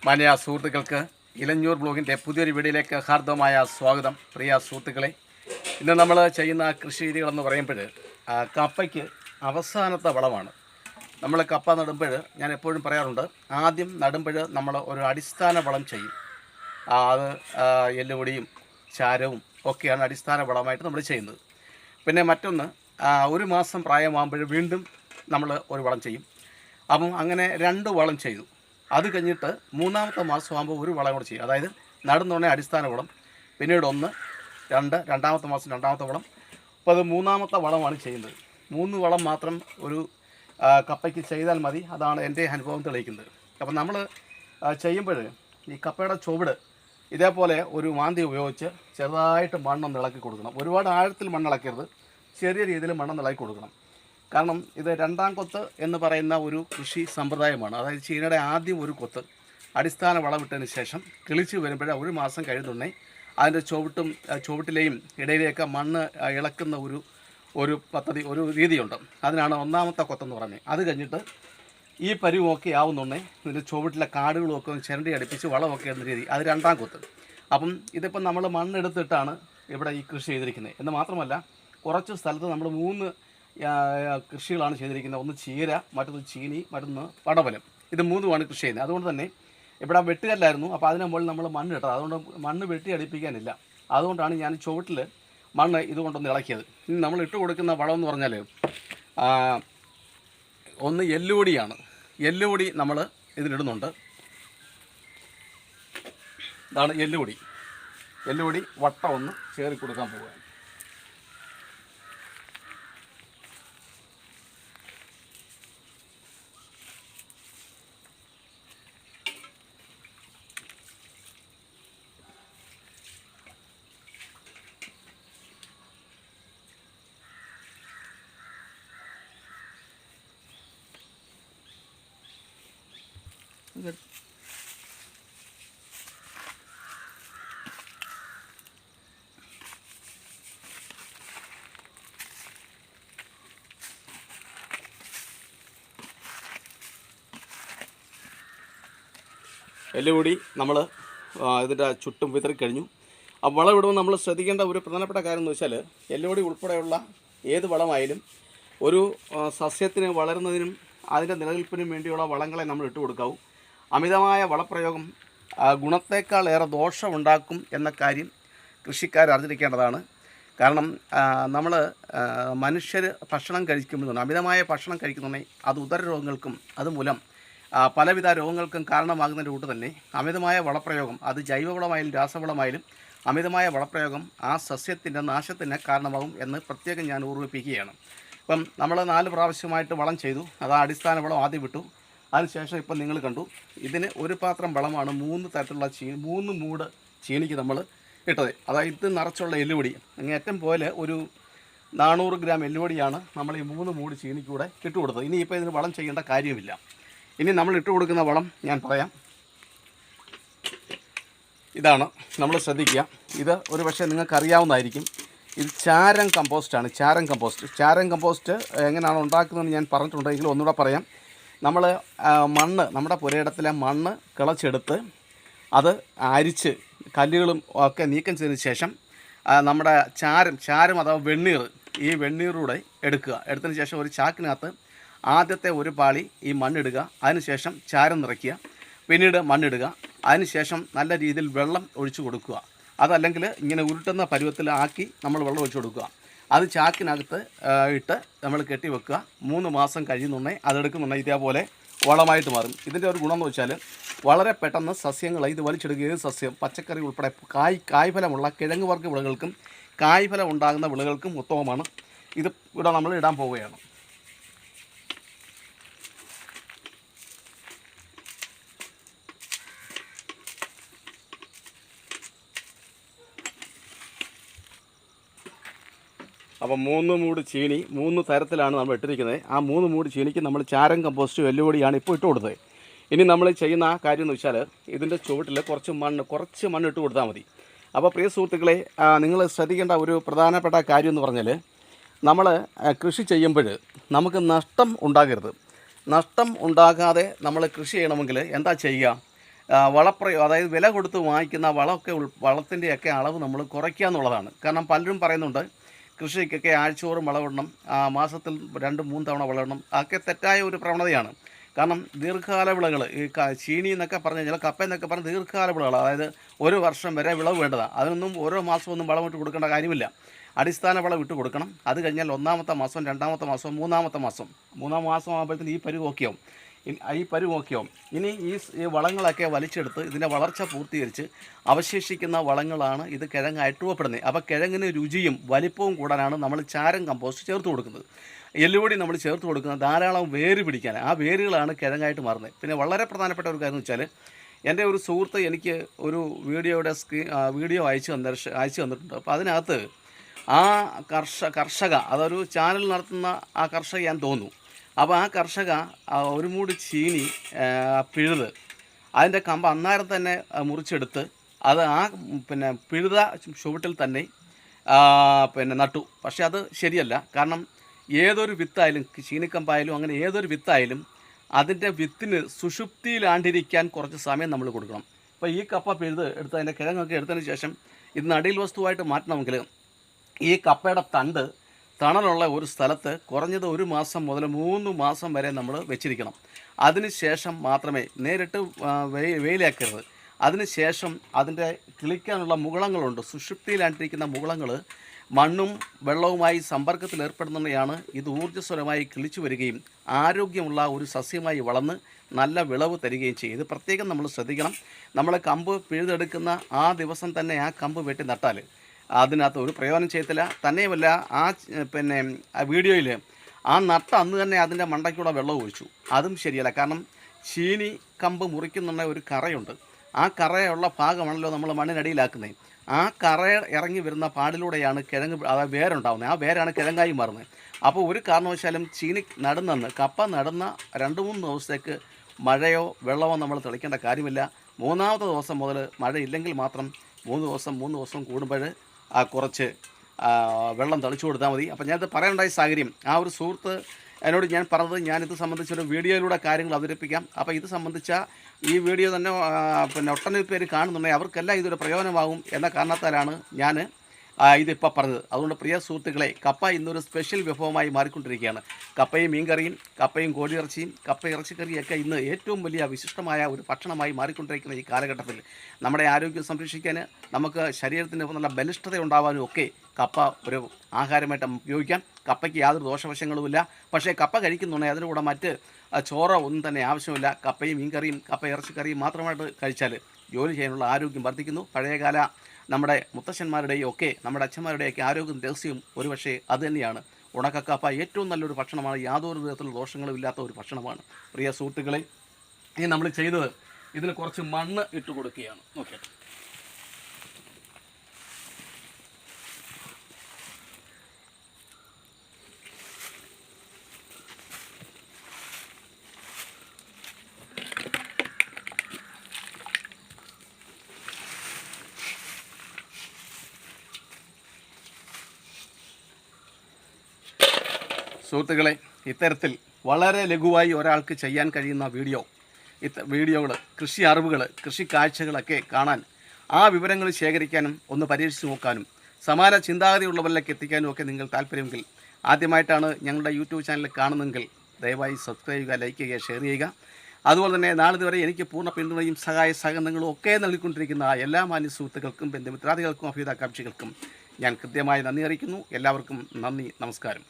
മാന്യ സുഹൃത്തുക്കൾക്ക് ഇലഞ്ഞൂർ ബ്ലോഗിൻ്റെ പുതിയൊരു വീഡിയോയിലേക്ക് ഹാർദവമായ സ്വാഗതം. പ്രിയ സുഹൃത്തുക്കളെ, ഇന്ന് നമ്മൾ ചെയ്യുന്ന കൃഷി രീതികളെന്ന് പറയുമ്പോൾ കപ്പയ്ക്ക് അവസാനത്തെ വളമാണ്. നമ്മൾ കപ്പ നടുമ്പോൾ ഞാൻ എപ്പോഴും പറയാറുണ്ട്, ആദ്യം നടുമ്പോൾ നമ്മൾ ഒരു അടിസ്ഥാന വളം ചെയ്യും. അത് എല്ലുപൊടിയും ചാരവും ഒക്കെയാണ് അടിസ്ഥാന വളമായിട്ട് നമ്മൾ ചെയ്യുന്നത്. പിന്നെ മറ്റൊന്ന്, ഒരു മാസം പ്രായമാകുമ്പോൾ വീണ്ടും നമ്മൾ ഒരു വളം ചെയ്യും. അപ്പം അങ്ങനെ 2 വളം ചെയ്തു. അത് കഴിഞ്ഞിട്ട് 3ാമത്തെ മാസമാകുമ്പോൾ ഒരു വളം കൂടെ ചെയ്യും. അതായത് നടുന്നുടനെ അടിസ്ഥാന വളം, പിന്നീട് 1, 2, 2ാമത്തെ മാസം 2ാമത്തെ വളം. അപ്പോൾ അത് 3ാമത്തെ വളമാണ് ചെയ്യുന്നത്. 3 വളം മാത്രം ഒരു കപ്പയ്ക്ക് ചെയ്താൽ മതി. അതാണ് എൻ്റെ അനുഭവം തെളിയിക്കുന്നത്. അപ്പം നമ്മൾ ചെയ്യുമ്പോൾ ഈ കപ്പയുടെ ചുവട് ഇതേപോലെ ഒരു മാന്തി ഉപയോഗിച്ച് ചെറുതായിട്ട് മണ്ണൊന്ന് ഇളക്കി കൊടുക്കണം. ഒരുപാട് ആഴത്തിൽ മണ്ണിളക്കരുത്, ചെറിയ രീതിയിൽ മണ്ണൊന്ന് ഇളക്കി കൊടുക്കണം. കാരണം ഇത് 2ാം കൊത്ത് എന്ന് പറയുന്ന ഒരു കൃഷി സമ്പ്രദായമാണ്. അതായത് ചീനയുടെ ആദ്യം ഒരു കൊത്ത് അടിസ്ഥാന വളമിട്ടതിന് ശേഷം കിളിച്ച് വരുമ്പോഴേ ഒരു മാസം കഴിയുന്നുണ്ടേ അതിൻ്റെ ചുവട്ടിലെയും ഇടയിലെയൊക്കെ മണ്ണ് ഇളക്കുന്ന ഒരു പദ്ധതി, ഒരു രീതിയുണ്ട്. അതിനാണ് 1ാമത്തെ കൊത്തെന്ന് പറഞ്ഞത്. അത് കഴിഞ്ഞിട്ട് ഈ പരുവമൊക്കെ ആവുന്നുണ്ടേ ഇതിൻ്റെ ചുവട്ടിലെ കാടുകളൊക്കെ ഒന്ന് ചിരണ്ടി അടുപ്പിച്ച് വളമൊക്കെ ഇടുന്ന രീതി, അത് 2ാം കൊത്ത്. അപ്പം ഇതിപ്പം നമ്മൾ മണ്ണെടുത്തിട്ടാണ് ഇവിടെ ഈ കൃഷി ചെയ്തിരിക്കുന്നത്. എന്ന് മാത്രമല്ല, കുറച്ച് സ്ഥലത്ത് നമ്മൾ 3 കൃഷികളാണ് ചെയ്തിരിക്കുന്നത്. ഒന്ന് ചീര, മറ്റൊന്ന് ചീനി, മറ്റൊന്ന് പടവലം. ഇത് 3മാണ് കൃഷി ചെയ്യുന്നത്. അതുകൊണ്ട് തന്നെ ഇവിടെ വെട്ടുകല്ലായിരുന്നു. അപ്പോൾ അതിന് മുകളിൽ നമ്മൾ മണ്ണ് ഇട്ടത്. അതുകൊണ്ട് മണ്ണ് വെട്ടി അടിപ്പിക്കാനില്ല. അതുകൊണ്ടാണ് ഞാൻ ചുവട്ടിൽ മണ്ണ് ഇതുകൊണ്ടൊന്ന് ഇളക്കിയത്. ഇനി നമ്മൾ ഇട്ട് കൊടുക്കുന്ന വളം എന്ന് പറഞ്ഞാൽ ഒന്ന് എല്ലുപൊടിയാണ്. എല്ലുപൊടി നമ്മൾ ഇതിലിടുന്നുണ്ട്. ഇതാണ് എല്ലുപൊടി. എല്ലുപൊടി വട്ടം ഒന്ന് ചേറി കൊടുക്കാൻ പോവുകയാണ്. എല്ലുപൊടി നമ്മൾ ഇതിൻ്റെ ചുറ്റും വിതറിക്കഴിഞ്ഞു. ആ വളം ഇടുമ്പോൾ നമ്മൾ ശ്രദ്ധിക്കേണ്ട ഒരു പ്രധാനപ്പെട്ട കാര്യം എന്ന് വെച്ചാൽ, എല്ലുപൊടി ഉൾപ്പെടെയുള്ള ഏത് വളമായാലും ഒരു സസ്യത്തിന് വളരുന്നതിനും അതിൻ്റെ നിലനിൽപ്പിനും വേണ്ടിയുള്ള വളങ്ങളെ നമ്മൾ ഇട്ട് കൊടുക്കാവൂ. അമിതമായ വളപ്രയോഗം ഗുണത്തേക്കാളേറെ ദോഷമുണ്ടാക്കും എന്ന കാര്യം കൃഷിക്കാർ അറിഞ്ഞിരിക്കേണ്ടതാണ്. കാരണം നമ്മൾ മനുഷ്യർ ഭക്ഷണം കഴിക്കുമ്പോൾ അമിതമായ ഭക്ഷണം കഴിക്കുന്നുണ്ടെങ്കിൽ അത് ഉദരരോഗങ്ങൾക്കും അതുമൂലം പലവിധ രോഗങ്ങൾക്കും കാരണമാകുന്നതിൻ്റെ കൂട്ട് തന്നെ അമിതമായ വളപ്രയോഗം, അത് ജൈവവളമായാലും രാസവളമായാലും അമിതമായ വളപ്രയോഗം ആ സസ്യത്തിൻ്റെ നാശത്തിന് കാരണമാകും എന്ന് പ്രത്യേകം ഞാൻ ഓർമ്മിപ്പിക്കുകയാണ്. ഇപ്പം നമ്മൾ 4 പ്രാവശ്യമായിട്ട് വളം ചെയ്തു. അത് അടിസ്ഥാന വളം ആദ്യം വിട്ടു. അതിനുശേഷം ഇപ്പം നിങ്ങൾ കണ്ടു, ഇതിന് ഒരു പാത്രം വളമാണ് 3 തരത്തിലുള്ള 3 മൂട് ചീനിക്ക് നമ്മൾ ഇട്ടത്. അതായത് ഇത് നിറച്ചുള്ള എല്ലുപൊടി അങ്ങേറ്റം പോലെ ഒരു 400 ഗ്രാം എല്ലുപൊടിയാണ് നമ്മൾ ഈ 3 മൂട് ചീനിക്കൂടെ ഇട്ട് കൊടുത്തത്. ഇനിയിപ്പോൾ ഇതിന് വളം ചെയ്യേണ്ട കാര്യമില്ല. ഇനി നമ്മൾ ഇട്ട് കൊടുക്കുന്ന വളം ഞാൻ പറയാം. ഇതാണ്, നമ്മൾ ശ്രദ്ധിക്കുക. ഇത് ഒരു പക്ഷേ നിങ്ങൾക്കറിയാവുന്നതായിരിക്കും. ഇത് ചാരം കമ്പോസ്റ്റാണ്. ചാരം കമ്പോസ്റ്റ് എങ്ങനെയാണ് ഉണ്ടാക്കുന്നതെന്ന് ഞാൻ പറഞ്ഞിട്ടുണ്ടെങ്കിൽ ഒന്നുകൂടെ പറയാം. നമ്മൾ മണ്ണ്, നമ്മുടെ പുരയിടത്തിലെ മണ്ണ് കിളച്ചെടുത്ത് അത് അരിച്ച് കല്ലുകളും ഒക്കെ നീക്കം ചെയ്തതിന് ശേഷം നമ്മുടെ ചാരം അഥവാ വെണ്ണീർ, ഈ വെണ്ണീറൂടെ എടുത്തതിന് ശേഷം ഒരു ചാക്കിനകത്ത് ആദ്യത്തെ ഒരു പാളി ഈ മണ്ണിടുക, അതിനുശേഷം ചാരം നിറയ്ക്കുക, പിന്നീട് മണ്ണിടുക, അതിനുശേഷം നല്ല രീതിയിൽ വെള്ളം ഒഴിച്ചു കൊടുക്കുക. അതല്ലെങ്കിൽ ഇങ്ങനെ ഉരുട്ടുന്ന പരുവത്തിൽ ആക്കി നമ്മൾ വെള്ളം ഒഴിച്ചു കൊടുക്കുക. അത് ചാക്കിനകത്ത് ഇട്ട് നമ്മൾ കെട്ടി വെക്കുക. 3 മാസം കഴിയുന്നുണ്ടെങ്കിൽ അതെടുക്കുന്നുണ്ടെങ്കിൽ ഇതേപോലെ വളമായിട്ട് മാറും. ഇതിൻ്റെ ഒരു ഗുണം എന്ന് വെച്ചാൽ വളരെ പെട്ടെന്ന് സസ്യങ്ങൾ ഇത് വലിച്ചെടുക്കുക. ഏത് സസ്യം, പച്ചക്കറി ഉൾപ്പെടെ കായ്ഫലമുള്ള കിഴങ്ങ് വർഗ്ഗ വിളകൾക്കും കായ്ഫലം ഉണ്ടാകുന്ന വിളകൾക്കും ഉത്തമമാണ്. ഇത് ഇവിടെ നമ്മൾ ഇടാൻ പോവുകയാണ്. അപ്പം 3 മൂട് ചീനി 3 തരത്തിലാണ് നമ്മൾ ഇട്ടിരിക്കുന്നത്. ആ 3 മൂട് ചീനിക്ക് നമ്മൾ ചാരം കമ്പോസ്റ്റ് എല്ലുപൊടിയാണ് ഇപ്പോൾ ഇട്ട് കൊടുത്തത്. ഇനി നമ്മൾ ചെയ്യുന്ന കാര്യം എന്ന് വെച്ചാൽ, ഇതിൻ്റെ ചുവട്ടിൽ കുറച്ച് മണ്ണ് ഇട്ട് കൊടുത്താൽ മതി. അപ്പോൾ പ്രിയ സുഹൃത്തുക്കളെ, നിങ്ങൾ ശ്രദ്ധിക്കേണ്ട ഒരു പ്രധാനപ്പെട്ട കാര്യം എന്ന് പറഞ്ഞാൽ, നമ്മൾ കൃഷി ചെയ്യുമ്പോൾ നമുക്ക് നഷ്ടം ഉണ്ടാകരുത്. നഷ്ടം ഉണ്ടാകാതെ നമ്മൾ കൃഷി ചെയ്യണമെങ്കിൽ എന്താ ചെയ്യുക? അതായത് വില കൊടുത്ത് വാങ്ങിക്കുന്ന വളത്തിൻ്റെയൊക്കെ അളവ് നമ്മൾ കുറയ്ക്കുക എന്നുള്ളതാണ്. കാരണം പലരും പറയുന്നുണ്ട് കൃഷിക്കൊക്കെ ആഴ്ചയോറും വളമിടണം, മാസത്തിൽ 2-3 തവണ വളമിടണം. അതൊക്കെ തെറ്റായ ഒരു പ്രവണതയാണ്. കാരണം ദീർഘകാല വിളകൾ, ഈ ചീനി എന്നൊക്കെ പറഞ്ഞു കഴിഞ്ഞാൽ, കപ്പ എന്നൊക്കെ പറഞ്ഞാൽ ദീർഘകാല വിളകൾ, അതായത് 1 വർഷം വരെ വിളവ് വേണ്ടതാണ്. അതിനൊന്നും ഓരോ മാസമൊന്നും വളമിട്ട് കൊടുക്കേണ്ട കാര്യമില്ല. അടിസ്ഥാന വളം ഇട്ട് കൊടുക്കണം. അത് കഴിഞ്ഞാൽ 1-ാമത്തെ മാസം, 2-ാമത്തെ മാസം, 3-ാമത്തെ മാസം, 3-ാം മാസം ആകുമ്പോഴത്തേന് ഈ പരുവൊക്കെയാവും. ഇനി ഈ വളങ്ങളൊക്കെ വലിച്ചെടുത്ത് ഇതിൻ്റെ വളർച്ച പൂർത്തീകരിച്ച് അവശേഷിക്കുന്ന വളങ്ങളാണ് ഇത് കിഴങ്ങായിട്ട് രൂപപ്പെടുന്നത്. അപ്പോൾ കിഴങ്ങിന് രുചിയും വലിപ്പവും കൂടാനാണ് നമ്മൾ ചാരം കമ്പോസ്റ്റ് ചേർത്ത് കൊടുക്കുന്നത്. എല്ലുപൊടി നമ്മൾ ചേർത്ത് കൊടുക്കുന്നത് ധാരാളം വേര് പിടിക്കാൻ. ആ വേരുകളാണ് കിഴങ്ങായിട്ട് മാറുന്നത്. പിന്നെ വളരെ പ്രധാനപ്പെട്ട ഒരു കാര്യം എന്ന് വെച്ചാൽ, എൻ്റെ ഒരു സുഹൃത്ത് എനിക്ക് ഒരു വീഡിയോ അയച്ചു തന്നിട്ടുണ്ട്. അപ്പോൾ അതിനകത്ത് ആ കർഷക അതൊരു ചാനൽ നടത്തുന്ന ആ കർഷകയാന്ന് തോന്നുന്നു. അപ്പോൾ ആ കർഷക ഒരു മൂട് ചീനി പിഴുത് അതിൻ്റെ കമ്പ് അന്നേരം തന്നെ മുറിച്ചെടുത്ത് അത് പിഴുത ചുവട്ടിൽ തന്നെ നട്ടു. പക്ഷേ അത് ശരിയല്ല. കാരണം ഏതൊരു വിത്തായാലും, ചീനിക്കമ്പായാലും അങ്ങനെ ഏതൊരു വിത്തായാലും അതിൻ്റെ വിത്തിന് സുഷുപ്തിയിലാണ്ടിരിക്കാൻ കുറച്ച് സമയം നമ്മൾ കൊടുക്കണം. അപ്പോൾ ഈ കപ്പ പിഴുത് എടുത്ത് അതിൻ്റെ കിഴങ്ങൊക്കെ എടുത്തതിന് ശേഷം ഇത് നടീൽ വസ്തുവായിട്ട് മാറ്റണമെങ്കിൽ ഈ കപ്പയുടെ തണ്ട് തണലുള്ള ഒരു സ്ഥലത്ത് കുറഞ്ഞത് 1 മാസം മുതൽ 3 മാസം വരെ നമ്മൾ വെച്ചിരിക്കണം. അതിന് ശേഷം മാത്രമേ, നേരിട്ട് വെയിലാക്കരുത്. അതിനുശേഷം അതിൻ്റെ കിളിക്കാനുള്ള മുകുളങ്ങളുണ്ട്, സുഷുപ്തിയിലാണ്ടിരിക്കുന്ന മുകുളങ്ങൾ മണ്ണും വെള്ളവുമായി സമ്പർക്കത്തിൽ ഏർപ്പെടുന്നതാണ്. ഇത് ഊർജ്ജസ്വലമായി കിളിച്ചു വരികയും ആരോഗ്യമുള്ള ഒരു സസ്യമായി വളർന്ന് നല്ല വിളവ് തരികയും ചെയ്യും. ഇത് പ്രത്യേകം നമ്മൾ ശ്രദ്ധിക്കണം. നമ്മൾ കമ്പ് പിഴുതെടുക്കുന്ന ആ ദിവസം തന്നെ ആ കമ്പ് വെട്ടി നട്ടാൽ അതിനകത്ത് ഒരു പ്രയോജനം ചെയ്യത്തില്ല. തന്നെയുമല്ല, ആ വീഡിയോയിൽ ആ നട്ട അന്ന് തന്നെ അതിൻ്റെ മണ്ടയ്ക്കൂടെ വെള്ളം ഒഴിച്ചു. അതും ശരിയല്ല. കാരണം ചീനി കമ്പ് മുറിക്കുന്നുണ്ട ഒരു കറയുണ്ട്. ആ കറയുള്ള ഭാഗമാണല്ലോ നമ്മൾ മണ്ണിനടിയിലാക്കുന്നത്. ആ കറ ഇറങ്ങി വരുന്ന പാടിലൂടെയാണ് കിഴങ്ങ്, അതായത് വേരുണ്ടാകുന്നത്. ആ വേരാണ് കിഴങ്ങായി മാറുന്നത്. അപ്പോൾ ഒരു കാരണവശാലും കപ്പ നടുന്ന 2-3 ദിവസത്തേക്ക് മഴയോ വെള്ളമോ നമ്മൾ തെളിക്കേണ്ട കാര്യമില്ല. 3-ാമത്തെ ദിവസം മുതൽ മഴയില്ലെങ്കിൽ മാത്രം 3 ദിവസം കൂടുമ്പോൾ കുറച്ച് വെള്ളം തളിച്ചു കൊടുത്താൽ മതി. അപ്പോൾ ഞാനത് പറയേണ്ടായ സാഹചര്യം, ആ ഒരു സുഹൃത്ത് എന്നോട് ഞാൻ പറഞ്ഞത്, ഞാനിത് സംബന്ധിച്ചൊരു വീഡിയോയിലൂടെ കാര്യങ്ങൾ അവതരിപ്പിക്കാം. അപ്പോൾ ഇത് സംബന്ധിച്ച ഈ വീഡിയോ തന്നെ ഒട്ടനവധി പേര് കാണുന്നുണ്ടെങ്കിൽ അവർക്കെല്ലാം ഇതൊരു പ്രയോജനമാകും എന്ന കാരണത്താലാണ് ഞാൻ ഇതിപ്പോൾ പറഞ്ഞത്. അതുകൊണ്ട് പ്രിയ സുഹൃത്തുക്കളെ, കപ്പ ഇന്നൊരു സ്പെഷ്യൽ വിഭവമായി മാറിക്കൊണ്ടിരിക്കുകയാണ്. കപ്പയും മീൻകറിയും, കപ്പയും കോഴിയിറച്ചിയും, കപ്പ ഇറച്ചിക്കറിയൊക്കെ ഇന്ന് ഏറ്റവും വലിയ വിശിഷ്ടമായ ഒരു ഭക്ഷണമായി മാറിക്കൊണ്ടിരിക്കുന്ന ഈ കാലഘട്ടത്തിൽ നമ്മുടെ ആരോഗ്യം സംരക്ഷിക്കാൻ, നമുക്ക് ശരീരത്തിന് നല്ല ബലിഷ്ഠത ഉണ്ടാകാനും ഒക്കെ കപ്പ ഒരു ആഹാരമായിട്ട് ഉപയോഗിക്കാം. കപ്പയ്ക്ക് യാതൊരു ദോഷവശങ്ങളുമില്ല. പക്ഷേ കപ്പ കഴിക്കുന്നുണ്ടെങ്കിൽ അതിൻ്റെ കൂടെ മറ്റ് ചോറോ ഒന്നും തന്നെ ആവശ്യമില്ല. കപ്പയും മീൻകറിയും കപ്പ ഇറച്ചിക്കറിയും മാത്രമായിട്ട് കഴിച്ചാൽ ജോലി ചെയ്യാനുള്ള ആരോഗ്യം വർദ്ധിക്കുന്നു. പഴയകാല നമ്മുടെ മുത്തശ്ശന്മാരുടെയും ഒക്കെ നമ്മുടെ അച്ഛന്മാരുടെയൊക്കെ ആരോഗ്യം രഹസ്യം ഒരുപക്ഷെ അതുതന്നെയാണ്. ഉണക്കക്കപ്പ ഏറ്റവും നല്ലൊരു ഭക്ഷണമാണ്. യാതൊരു വിധത്തിലുള്ള ദോഷങ്ങളും ഇല്ലാത്ത ഒരു ഭക്ഷണമാണ്. പ്രിയ സുഹൃത്തുക്കളെ, ഇനി നമ്മൾ ചെയ്തത് ഇതിന് കുറച്ച് മണ്ണ് ഇട്ട് കൊടുക്കുകയാണ്. ഓക്കെ, സുഹൃത്തുക്കളെ, ഇത്തരത്തിൽ വളരെ ലഘുവായി ഒരാൾക്ക് ചെയ്യാൻ കഴിയുന്ന വീഡിയോകൾ, കൃഷി അറിവുകൾ, കൃഷി കാഴ്ചകളൊക്കെ കാണാൻ, ആ വിവരങ്ങൾ ശേഖരിക്കാനും ഒന്ന് പരീക്ഷിച്ച് നോക്കാനും സമാന ചിന്താഗതിയുള്ളവരിലേക്ക് എത്തിക്കാനും ഒക്കെ നിങ്ങൾ താല്പര്യമെങ്കിൽ, ആദ്യമായിട്ടാണ് ഞങ്ങളുടെ യൂട്യൂബ് ചാനൽ കാണുന്നതെങ്കിൽ ദയവായി സബ്സ്ക്രൈബ് ചെയ്യുക, ലൈക്ക് ചെയ്യുക, ഷെയർ ചെയ്യുക. അതുപോലെ തന്നെ നാളിതുവരെ എനിക്ക് പൂർണ്ണ പിന്തുണയും സഹകരണങ്ങളും ഒക്കെ നൽകിക്കൊണ്ടിരിക്കുന്ന എല്ലാ മാന്യ സുഹൃത്തുക്കൾക്കും, ബന്ധുമിത്രാദികൾക്കും, അഭ്യുതാകാംക്ഷികൾക്കും ഞാൻ കൃത്യമായി നന്ദി അറിയിക്കുന്നു. എല്ലാവർക്കും നന്ദി, നമസ്കാരം.